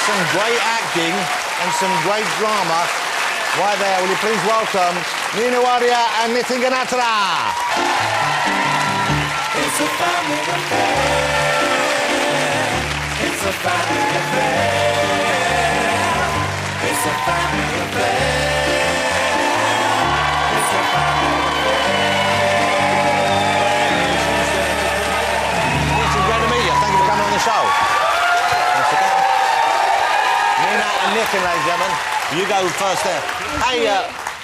some great acting and some great drama. Right there, will you please welcome Nina Wadia and Nitin Ganatra. It's a family affair. It's a family affair. It's a family affair. It's a family affair. Nitin, great to meet you. Thank you for coming on the show. Nina and Nitin, ladies and gentlemen. You go first there. Hey,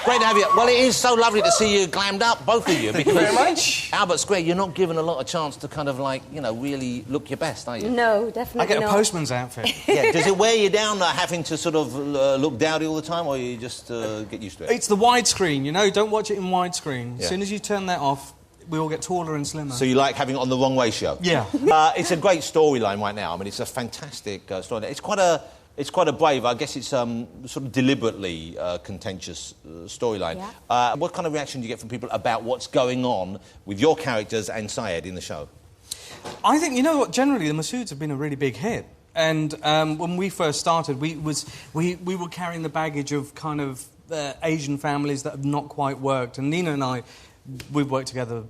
great to have you. Well, it is so lovely to see you glammed up, both of you. Thank you very much. Albert Square, you're not given a lot of chance to kind of, like, you know, really look your best, are you? No, definitely I get a postman's outfit. Yeah, does it wear you down having to sort of look dowdy all the time, or you just get used to it? It's the widescreen, you know, don't watch it in widescreen. Yeah. As soon as you turn that off, we all get taller and slimmer. So you like having it on the wrong ratio? Yeah. It's a great storyline right now. I mean, it's a fantastic storyline. It's quite a brave, I guess it's sort of deliberately contentious storyline. Yeah. What kind of reaction do you get from people about what's going on with your characters and Syed in the show? I think, you know what, generally the Masouds have been a really big hit. And when we first started, we were carrying the baggage of kind of Asian families that have not quite worked. And Nina and I, we've worked together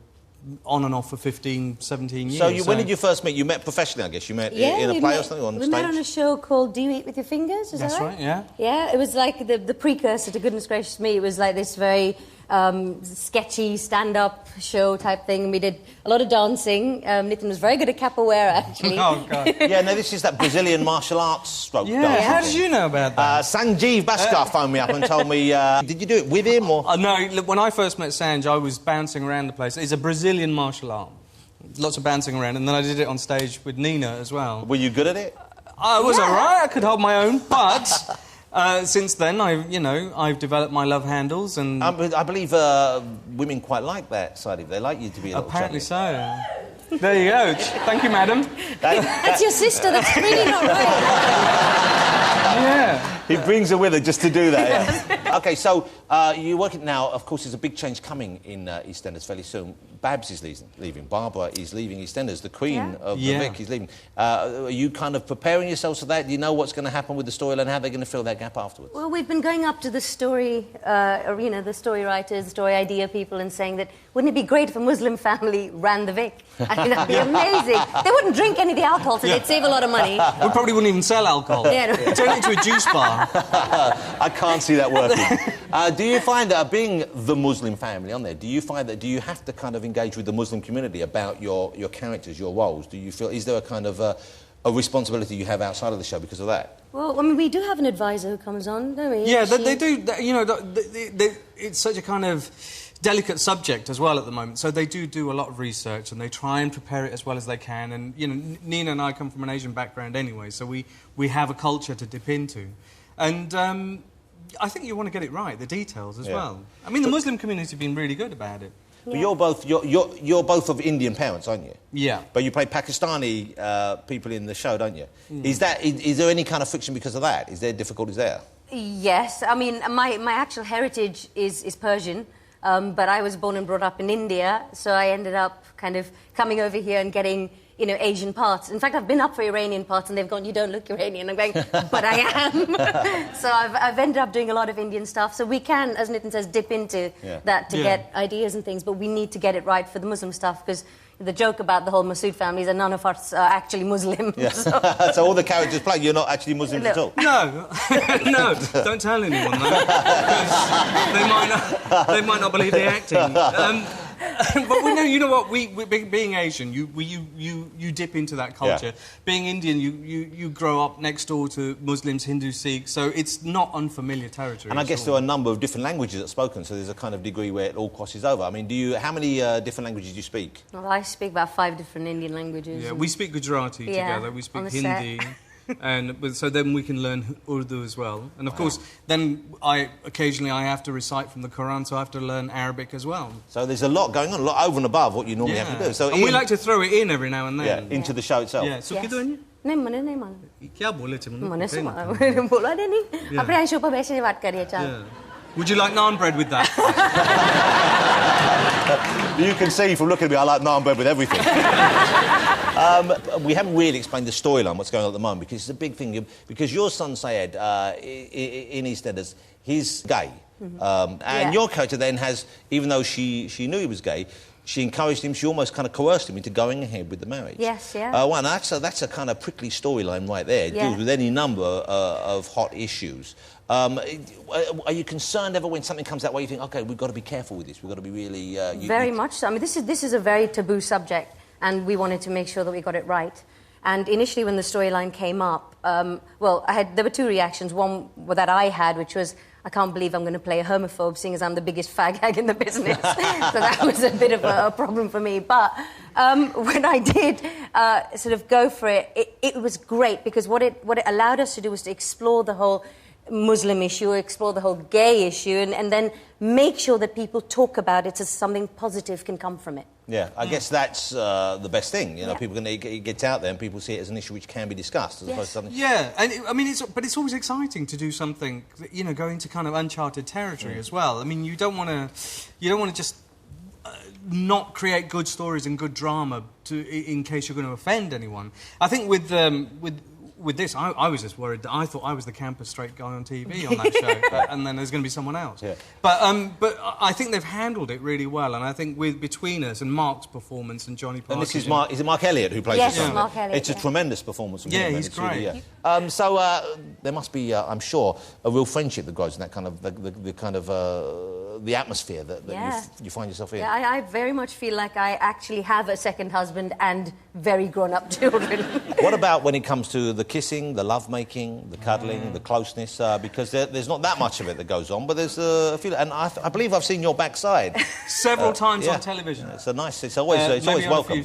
on and off for 15, 17 years. So when did you first meet? You met professionally, I guess. You met in a play or something on we stage? met on a show called Do You Eat With Your Fingers? Is That's that right, yeah. Yeah, it was like the precursor to Goodness Gracious Me. It was like this very sketchy stand-up show type thing. We did a lot of dancing. Nitin was very good at capoeira, actually. Oh, God. Yeah, no, this is that Brazilian martial arts stroke Yeah, dancing how thing. did you know about that? Sanjeev Bhaskar phoned me up and told me... did you do it with him, or...? No, look, when I first met Sanj, I was bouncing around the place. It's a Brazilian martial art. Lots of bouncing around, and then I did it on stage with Nina as well. Were you good at it? I was all right. I could hold my own, but since then, I've developed my love handles, and I believe women quite like that side of it. They like you to be a little apparently chubby. so. There you go. Thank you, madam. That's your sister. That's really not right. Yeah. He brings her with her just to do that. Yeah. OK, so you're working now. Of course, there's a big change coming in EastEnders fairly soon. Babs is leaving. Barbara is leaving EastEnders. The Queen of the Vic is leaving. Are you kind of preparing yourselves for that? Do you know what's going to happen with the storyline and how they're going to fill that gap afterwards? Well, we've been going up to the story, the story writers, the story idea people, and saying that wouldn't it be great if a Muslim family ran the Vic? I mean, that'd be amazing. They wouldn't drink any of the alcohol, so they'd save a lot of money. We probably wouldn't even sell alcohol. Yeah, no. Turn it into a juice bar. I can't see that working. Do you find that being the Muslim family on there, do you have to kind of engage with the Muslim community about your characters, your roles? Do you feel, is there a kind of a responsibility you have outside of the show because of that? Well, I mean, we do have an advisor who comes on, don't we? Yeah, they do. You know, it's such a kind of delicate subject as well at the moment. So they do a lot of research and they try and prepare it as well as they can. And, you know, Nina and I come from an Asian background anyway, so we have a culture to dip into. And I think you want to get it right, the details as well. I mean, the Muslim community have been really good about it. But you're both of Indian parents, aren't you? Yeah. But you play Pakistani people in the show, don't you? Is there any kind of friction because of that? Is there difficulties there? Yes. I mean, my actual heritage is Persian, but I was born and brought up in India, so I ended up kind of coming over here and getting, you know, Asian parts. In fact, I've been up for Iranian parts and they've gone, you don't look Iranian. I'm going, but I am. So I've ended up doing a lot of Indian stuff. So we can, as Nitin says, dip into that to get ideas and things, but we need to get it right for the Muslim stuff, because the joke about the whole Masood family is that none of us are actually Muslim. Yeah. So all the characters played, you're not actually Muslims at all? No. No, don't tell anyone that. They might not believe the acting. But we know, you know what? Being Asian, you dip into that culture. Yeah. Being Indian, you grow up next door to Muslims, Hindu, Sikhs, so it's not unfamiliar territory. And I guess there are a number of different languages that are spoken, so there's a kind of degree where it all crosses over. I mean, how many different languages do you speak? Well, I speak about 5 different Indian languages. Yeah, we speak Gujarati together. We speak Hindi. And so then we can learn Urdu as well. And of course, then occasionally I have to recite from the Quran, so I have to learn Arabic as well. So there's a lot going on, a lot over and above what you normally have to do. So and we like to throw it in every now and then. Into the show itself. Yeah. So नहीं मने नहीं मानो क्या बोले थे मने से बोला नहीं अपने यहाँ शो पर बैठने बात करिए चल Would you like naan bread with that? You can see from looking at me, I like naan bread with everything. We haven't really explained the storyline, what's going on at the moment, because it's a big thing. Because your son, Syed, in EastEnders, he's gay. And your character then has, even though she knew he was gay, she encouraged him, she almost kind of coerced him into going ahead with the marriage. Yes, yeah. Well, that's a kind of prickly storyline right there. It deals with any number of hot issues. Are you concerned ever when something comes out where you think, OK, we've got to be careful with this, we've got to be really... Very much so. I mean, this is a very taboo subject, and we wanted to make sure that we got it right. And initially, when the storyline came up, well, there were two reactions. One that I had, which was, I can't believe I'm going to play a homophobe, seeing as I'm the biggest fag hag in the business. So that was a bit of a problem for me. But when I did sort of go for it, it was great, because what it allowed us to do was to explore the whole Muslim issue, explore the whole gay issue, and then make sure that people talk about it so something positive can come from it. Yeah, I guess that's the best thing. You know, people it gets out there and people see it as an issue which can be discussed as opposed to something. Yeah, and I mean, it's always exciting to do something. You know, go into kind of uncharted territory as well. I mean, you don't want to just not create good stories and good drama in case you're going to offend anyone. I think with this, I was just worried that I thought I was the campus straight guy on TV on that show, and then there's going to be someone else. Yeah. But I think they've handled it really well, and I think between us and Mark's performance and Johnny Parker... And this is Mark... Is it Mark Elliott who plays Yes, the son? Mark Elliott. It's a tremendous performance from him. Yeah, he's great. Really, so there must be, I'm sure, a real friendship that grows in that kind of... the atmosphere that you find yourself in. Yeah, I very much feel like I actually have a second husband and very grown-up children. What about when it comes to the kissing, the love-making, the cuddling, the closeness? Because there's not that much of it that goes on, but there's a few... And I believe I've seen your backside. Several times on television. It's it's always welcome.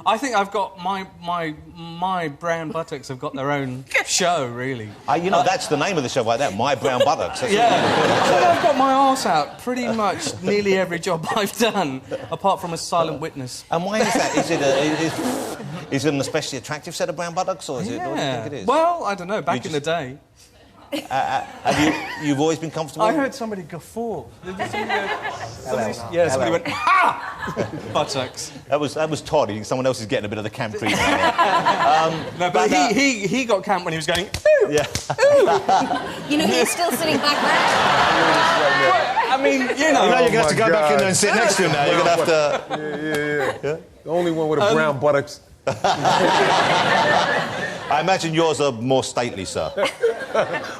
I think I've got my brown buttocks have got their own show, really. You know, that's the name of the show right there, My Brown Buttocks. I've got my arse out pretty much nearly every job I've done, apart from a silent witness. And why is that? Is it an especially attractive set of brown buttocks, or is it? What do you think it is? Well, I don't know. Back in the day. You've always been comfortable? I heard somebody guffaw. Somebody went, ha! Buttocks. That was Todd. Someone else is getting a bit of the camp treatment. No, but he got camp when he was going, ooh! Yeah. Ooh! You know, he's still sitting back there. I mean, you know... you're going to have to go back in there and sit next to him now. You're going to have to... Yeah. The only one with a brown buttocks. I imagine yours are more stately, sir.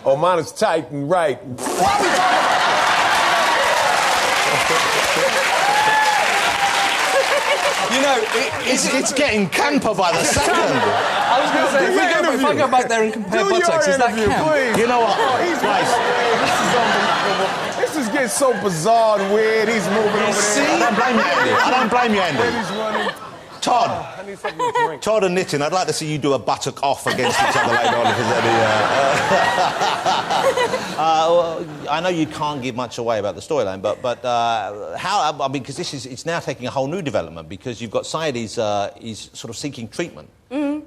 Oh, mine is tight and right. You know, it's getting camper by the second. I was going to say, if I go back there and compare buttocks, is that camp? Please. You know what? This is unbelievable. This is getting so bizarre and weird. He's moving over there. I don't blame you, Andy. I don't blame you, Andy. He's running. Todd. I need something to drink. Todd and Nitin, I'd like to see you do a buttock off against each other later on if there's any... I know you can't give much away about the storyline, but how... I mean, because it's now taking a whole new development, because you've got Syed, he's sort of seeking treatment,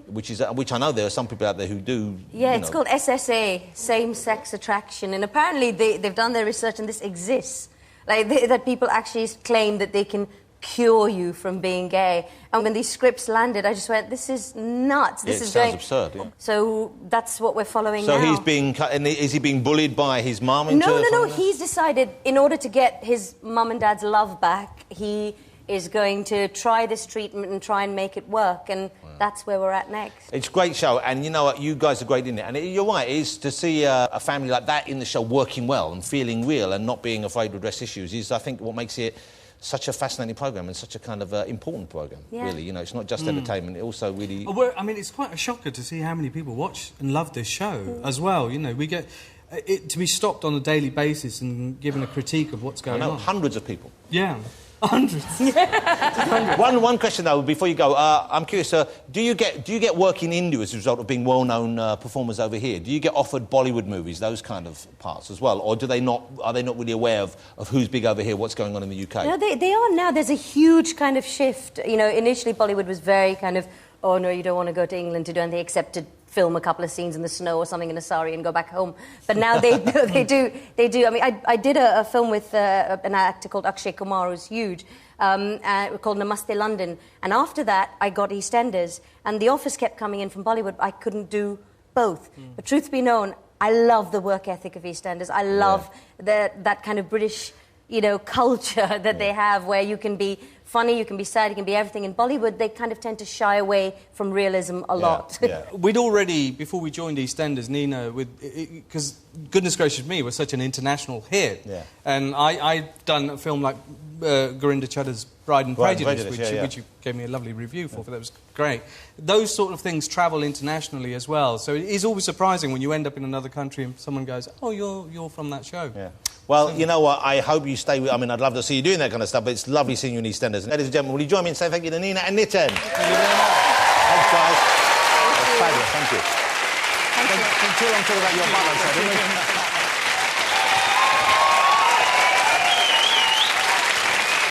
which I know there are some people out there who do... Yeah, it's called SSA, same-sex attraction, and apparently they've done their research and this exists. Like, that people actually claim that they can cure you from being gay. And when these scripts landed, I just went, this is nuts. This is sounds absurd, yeah. So that's what we're following now. So he's being... And is he being bullied by his mum into... No. He's decided, in order to get his mum and dad's love back, he is going to try this treatment and try and make it work. And that's where we're at next. It's a great show, and you know what, you guys are great in it. And you're right, it is to see a family like that in the show working well and feeling real and not being afraid to address issues is, I think, what makes it such a fascinating programme and such a kind of important programme, really. You know, it's not just entertainment, it also really... I mean, it's quite a shocker to see how many people watch and love this show as well. You know, we get it to be stopped on a daily basis and given a critique of what's going on. Hundreds of people. Yeah. Hundreds. One question though, before you go, I'm curious, do you get work in India as a result of being well-known performers over here? Do you get offered Bollywood movies, those kind of parts as well, or are they not really aware of who's big over here, what's going on in the UK? No, they are now. There's a huge kind of shift. You know, initially Bollywood was very kind of, oh no, you don't want to go to England to do anything except to film a couple of scenes in the snow or something in a sari and go back home. But now they do. I mean, I did a film with an actor called Akshay Kumar, who's huge, called Namaste London. And after that, I got EastEnders. And the offers kept coming in from Bollywood. I couldn't do both. But truth be known, I love the work ethic of EastEnders. I love that kind of British, you know, culture that they have, where you can be funny, you can be sad, you can be everything. In Bollywood, they kind of tend to shy away from realism a lot. Yeah. We'd already, before we joined EastEnders, Nina, because goodness gracious me, was such an international hit. Yeah. And I'd done a film like Gurinder Chadha's Pride and Prejudice, which you gave me a lovely review for. That was great. Those sort of things travel internationally as well. So it is always surprising when you end up in another country and someone goes, "Oh, you're from that show." Yeah. Well, you know what? I hope you stay with... I mean, I'd love to see you doing that kind of stuff, but it's lovely seeing you in EastEnders. And ladies and gentlemen, will you join me in saying thank you to Nina and Nitin? Thank you very much. Thanks, guys. That's fabulous. Thank you. Thank you. Too long talking about your brother, didn't we?